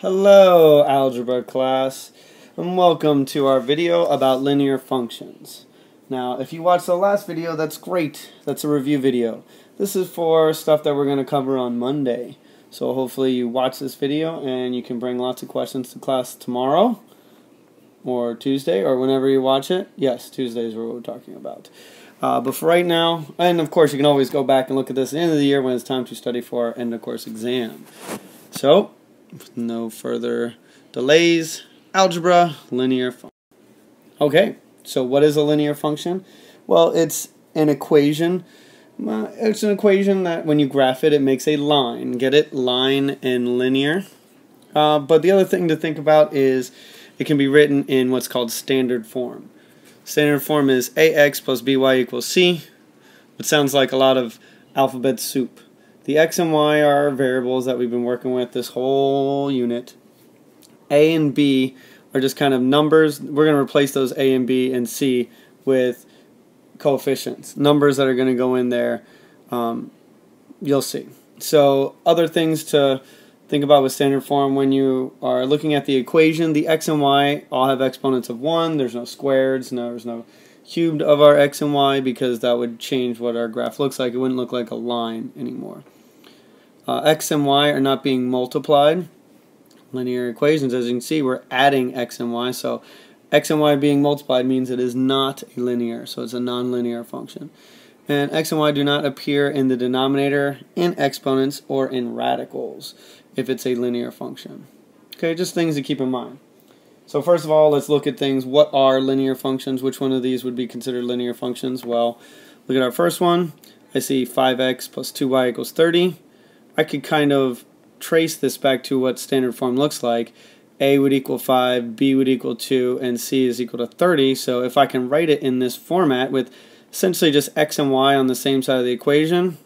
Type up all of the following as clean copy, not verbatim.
Hello, algebra class, and welcome to our video about linear functions. Now, if you watched the last video, that's great. That's a review video. This is for stuff that we're going to cover on Monday. So hopefully you watch this video and you can bring lots of questions to class tomorrow or Tuesday or whenever you watch it. Yes, Tuesday is what we're talking about. But for right now, and of course you can always go back and look at this at the end of the year when it's time to study for our end of course exam. So, with no further delays, algebra, linear function. Okay, so what is a linear function? Well, it's an equation. It's an equation that when you graph it, it makes a line. Get it? Line and linear. But the other thing to think about is it can be written in what's called standard form. Standard form is ax plus by equals c, which sounds like a lot of alphabet soup. The x and y are variables that we've been working with this whole unit. A and b are just kind of numbers. We're going to replace those a and b and c with coefficients, numbers that are going to go in there. You'll see. So other things to think about with standard form when you are looking at the equation, the x and y all have exponents of 1. There's no squareds, there's no cubed of our x and y because that would change what our graph looks like. It wouldn't look like a line anymore. X and y are not being multiplied. Linear equations, as you can see, we're adding x and y. So x and y being multiplied means it is not a linear, so it's a nonlinear function. And x and y do not appear in the denominator, in exponents, or in radicals if it's a linear function. Okay, just things to keep in mind. So first of all, let's look at things. What are linear functions? Which one of these would be considered linear functions? Well, look at our first one. I see 5x plus 2y equals 30. I could kind of trace this back to what standard form looks like. A would equal 5, B would equal 2, and C is equal to 30. So if I can write it in this format with essentially just x and y on the same side of the equation,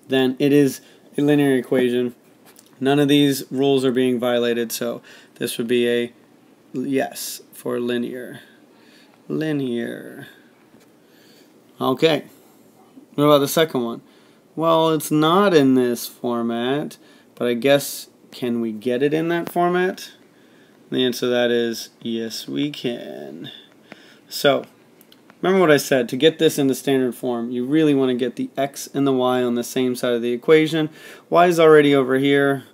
then it is a linear equation. None of these rules are being violated, so this would be a yes for linear. Linear. Okay. What about the second one? Well, it's not in this format, but I guess, can we get it in that format? The answer to that is yes, we can. So, remember what I said. To get this into standard form, you really want to get the x and the y on the same side of the equation. Y is already over here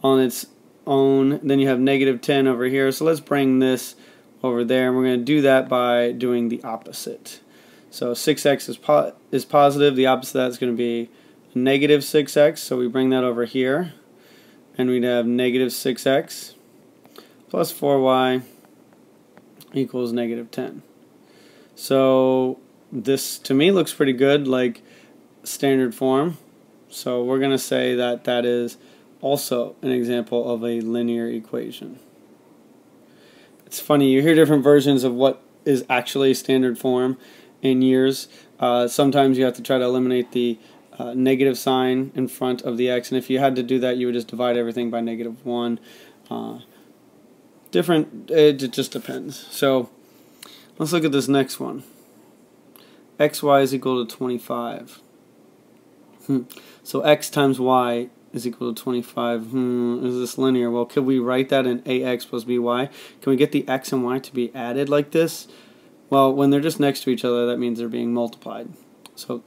on its own. Then you have negative 10 over here. So let's bring this over there. And we're going to do that by doing the opposite. So 6x is positive. The opposite of that is going to be negative 6x. So we bring that over here. And we'd have negative 6x plus 4y equals negative 10. So this to me looks pretty good, like standard form. So we're going to say that that is also an example of a linear equation. It's funny, you hear different versions of what is actually standard form in years. Sometimes you have to try to eliminate the negative sign in front of the x, and if you had to do that, you would just divide everything by negative 1. It just depends. So let's look at this next one. xy is equal to 25. So x times y is equal to 25. Is this linear? Well, could we write that in ax plus by? Can we get the x and y to be added like this? Well, when they're just next to each other, that means they're being multiplied. So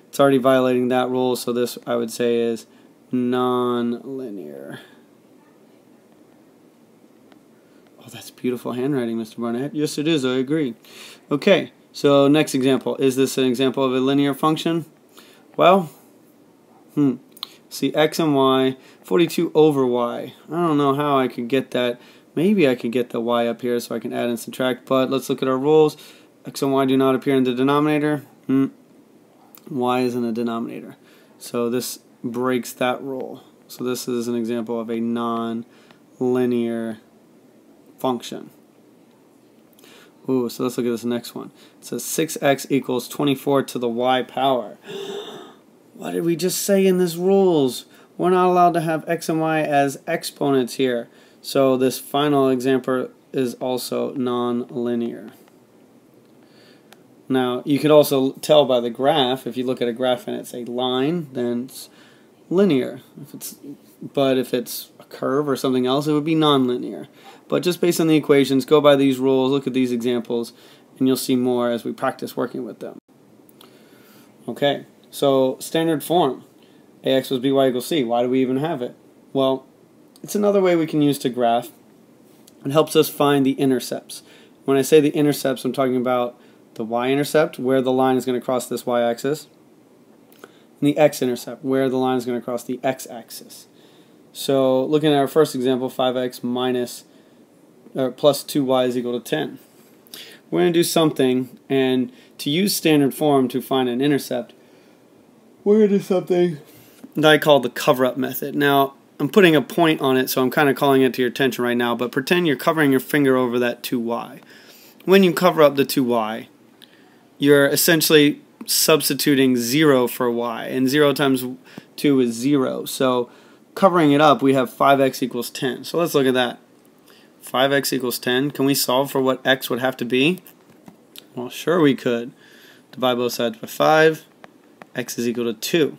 it's already violating that rule, so this I would say is non-linear. Oh, that's beautiful handwriting, Mr. Barnett. Yes, it is. I agree. Okay, so next example. Is this an example of a linear function? Well, see x and y, 42 over y. I don't know how I could get that. Maybe I could get the y up here so I can add and subtract, but let's look at our rules. X and y do not appear in the denominator. Y is in the denominator. So this breaks that rule. So this is an example of a non-linear function. Ooh, so let's look at this next one. It says 6x equals 24 to the y power. What did we just say in this rules? We're not allowed to have x and y as exponents here. So this final example is also non-linear. Now, you could also tell by the graph, if you look at a graph and it's a line, then it's linear. If it's But if it's a curve or something else, it would be nonlinear. But just based on the equations, go by these rules, look at these examples, and you'll see more as we practice working with them. Okay, so standard form, ax plus by equals c. Why do we even have it? Well, it's another way we can use to graph. It helps us find the intercepts. When I say the intercepts, I'm talking about the y-intercept, where the line is going to cross this y-axis, and the x-intercept, where the line is going to cross the x-axis. So looking at our first example, 5x plus 2y is equal to 10. We're going to do something, and to use standard form to find an intercept, we're going to do something that I call the cover-up method. Now, I'm putting a point on it, so I'm kind of calling it to your attention right now, but pretend you're covering your finger over that 2y. When you cover up the 2y, you're essentially substituting 0 for y, and 0 times 2 is 0. So covering it up, we have 5x equals 10. So let's look at that. 5x equals 10. Can we solve for what x would have to be? Well, sure we could. Divide both sides by 5. X is equal to 2.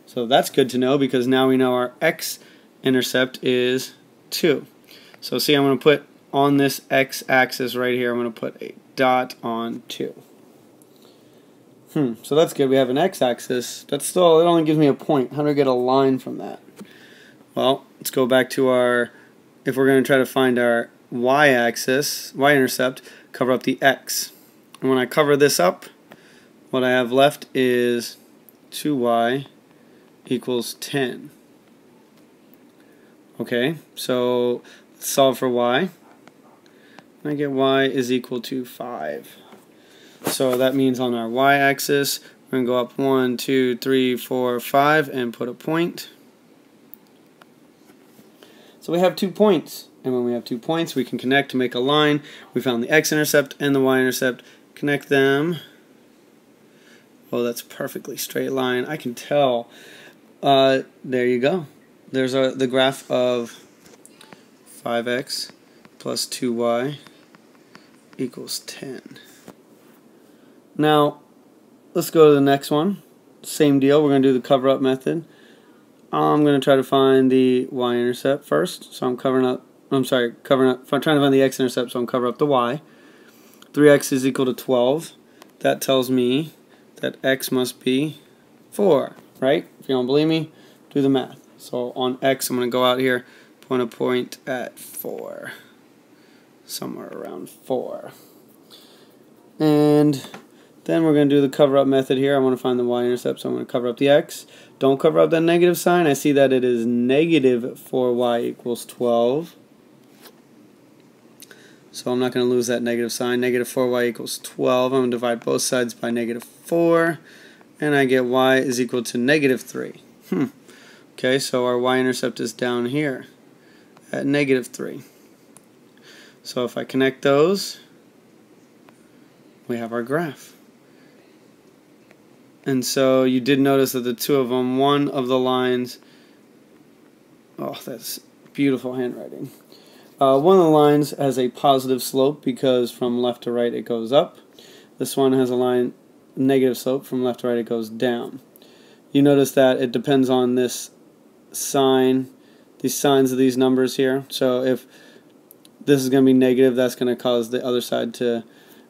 So that's good to know, because now we know our x-intercept is 2. So see, I'm going to put on this x-axis right here, I'm going to put a dot on 2. So that's good. We have an x-axis. That's still, it only gives me a point. How do I get a line from that? Well, let's go back to our, if we're going to try to find our y-axis, y-intercept, cover up the x. And when I cover this up, what I have left is 2y equals 10. Okay, so let's solve for y. I get y is equal to 5. So that means on our y-axis, we're going to go up 1, 2, 3, 4, 5, and put a point. So we have 2 points. And when we have 2 points, we can connect to make a line. We found the x-intercept and the y-intercept. Connect them. Oh, that's a perfectly straight line. I can tell. There you go. There's the graph of 5x plus 2y equals 10. Now, let's go to the next one. Same deal. We're going to do the cover-up method. I'm going to try to find the y-intercept first. So I'm trying to find the x-intercept, so I'm covering up the y. 3x is equal to 12. That tells me that x must be 4, right? If you don't believe me, do the math. So on x, I'm going to go out here, point a point at 4. Somewhere around 4. And then we're going to do the cover-up method here. I want to find the y-intercept, so I'm going to cover up the x. Don't cover up that negative sign. I see that it is negative 4y equals 12. So I'm not going to lose that negative sign. Negative 4y equals 12. I'm going to divide both sides by negative 4. And I get y is equal to negative 3. Okay, so our y-intercept is down here at negative 3. So if I connect those, we have our graph. And so you did notice that the two of them, one of the lines, oh, that's beautiful handwriting. One of the lines has a positive slope because from left to right it goes up. This one has a line negative slope, from left to right it goes down. You notice that it depends on this sign, these signs of these numbers here. So if this is going to be negative, that's going to cause the other side to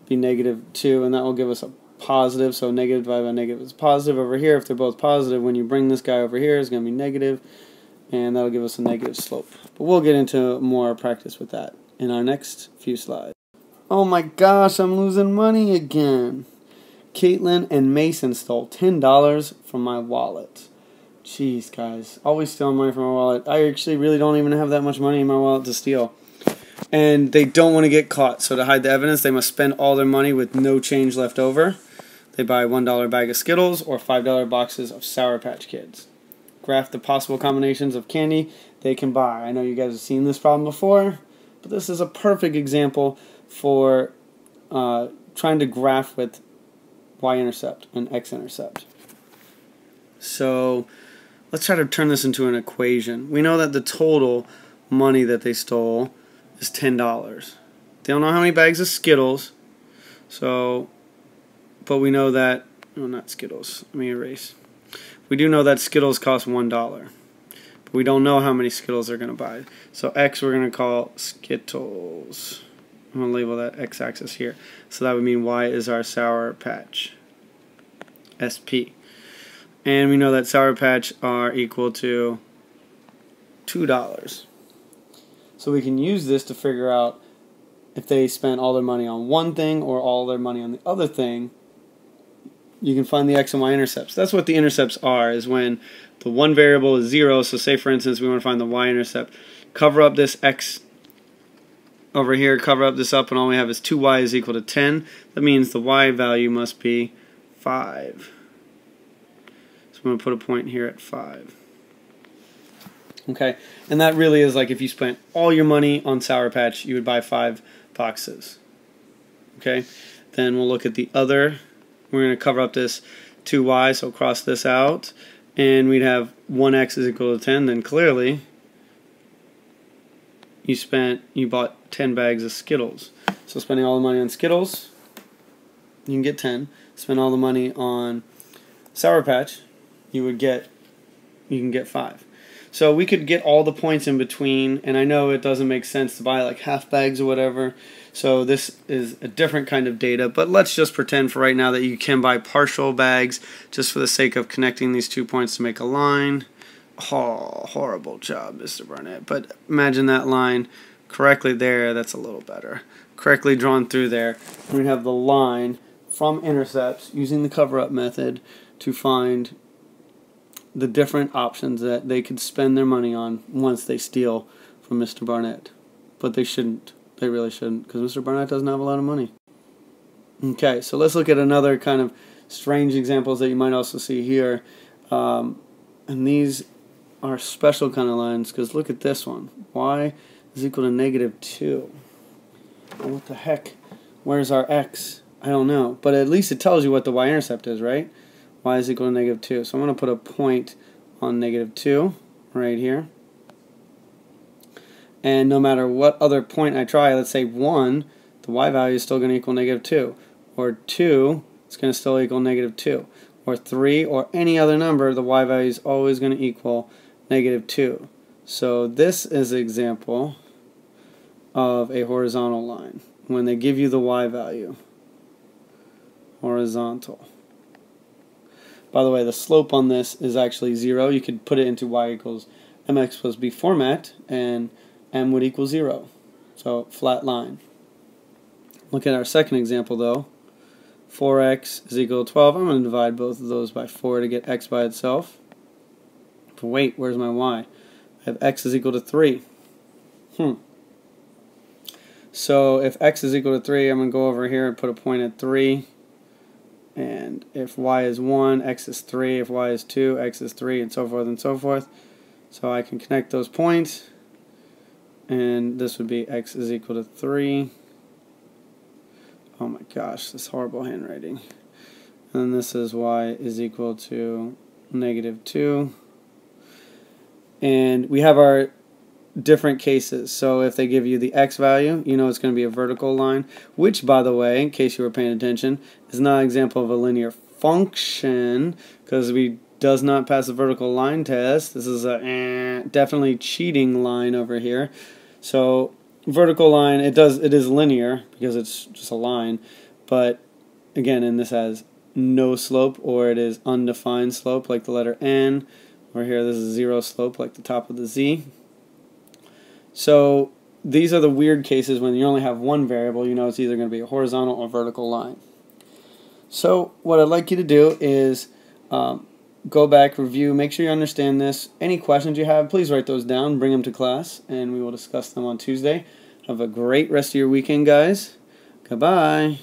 be negative 2, and that will give us a positive. So negative divided by negative is positive. Over here, if they're both positive, when you bring this guy over here, it's going to be negative, and that'll give us a negative slope. But we'll get into more practice with that in our next few slides. Oh my gosh, I'm losing money again. Caitlin and Mason stole $10 from my wallet. Jeez, guys, always stealing money from my wallet. I actually really don't even have that much money in my wallet to steal. And they don't want to get caught, so to hide the evidence, they must spend all their money with no change left over. They buy a $1 bag of Skittles or $5 boxes of Sour Patch Kids. Graph the possible combinations of candy they can buy. I know you guys have seen this problem before, but this is a perfect example for trying to graph with y-intercept and x-intercept. So let's try to turn this into an equation. We know that the total money that they stole is $10. They don't know how many bags of Skittles, so, but we know that, no, not Skittles, let me erase. We do know that Skittles cost $1. But we don't know how many Skittles they're going to buy. So X we're going to call Skittles. I'm going to label that X-axis here. So that would mean Y is our Sour Patch. SP. And we know that Sour Patch are equal to $2. So we can use this to figure out if they spent all their money on one thing or all their money on the other thing. You can find the X and Y intercepts. That's what the intercepts are, is when the one variable is 0. So say, for instance, we want to find the Y intercept. Cover up this X over here, cover up this up, and all we have is 2Y is equal to 10. That means the Y value must be 5. So I'm going to put a point here at 5. Okay, and that really is like if you spent all your money on Sour Patch, you would buy 5 boxes. Okay, then we'll look at the other. We're going to cover up this 2Y, so cross this out, and we'd have 1X is equal to 10. Then clearly, you bought 10 bags of Skittles. So spending all the money on Skittles, you can get 10. Spend all the money on Sour Patch, you can get 5. So we could get all the points in between, and I know it doesn't make sense to buy like half bags or whatever, so this is a different kind of data, but let's just pretend for right now that you can buy partial bags just for the sake of connecting these 2 points to make a line. Oh, horrible job, Mr. Barnett, but imagine that line correctly there. That's a little better. Correctly drawn through there. We have the line from intercepts using the cover-up method to find the different options that they could spend their money on once they steal from Mr. Barnett. But they shouldn't. They really shouldn't, because Mr. Barnett doesn't have a lot of money. Okay, so let's look at another kind of strange examples that you might also see here. And these are special kind of lines, because look at this one. Y is equal to -2. Well, what the heck? Where's our X? I don't know. But at least it tells you what the Y-intercept is, right? Y is equal to -2. So I'm going to put a point on -2 right here. And no matter what other point I try, let's say 1, the Y value is still going to equal -2. Or 2, it's going to still equal -2. Or 3, or any other number, the Y value is always going to equal -2. So this is an example of a horizontal line. When they give you the Y value, horizontal. By the way, the slope on this is actually 0. You could put it into y equals mx plus b format, and m would equal 0. So, flat line. Look at our second example, though. 4x is equal to 12. I'm going to divide both of those by 4 to get x by itself. But wait, where's my y? I have x is equal to 3. So, if x is equal to 3, I'm going to go over here and put a point at 3. And if y is 1, x is 3. If y is 2, x is 3, and so forth and so forth. So I can connect those points. And this would be x is equal to 3. Oh my gosh, this horrible handwriting. And this is y is equal to -2. And we have our different cases. So if they give you the x value, you know it's going to be a vertical line, which, by the way, in case you were paying attention, is not an example of a linear function, because we does not pass the vertical line test. This is a definitely cheating line over here. So vertical line, it is linear because it's just a line, but again, and this has no slope, or it is undefined slope like the letter N, or here this is 0 slope like the top of the Z. So these are the weird cases when you only have one variable. You know it's either going to be a horizontal or vertical line. So what I'd like you to do is go back, review, make sure you understand this. Any questions you have, please write those down, bring them to class, and we will discuss them on Tuesday. Have a great rest of your weekend, guys. Goodbye.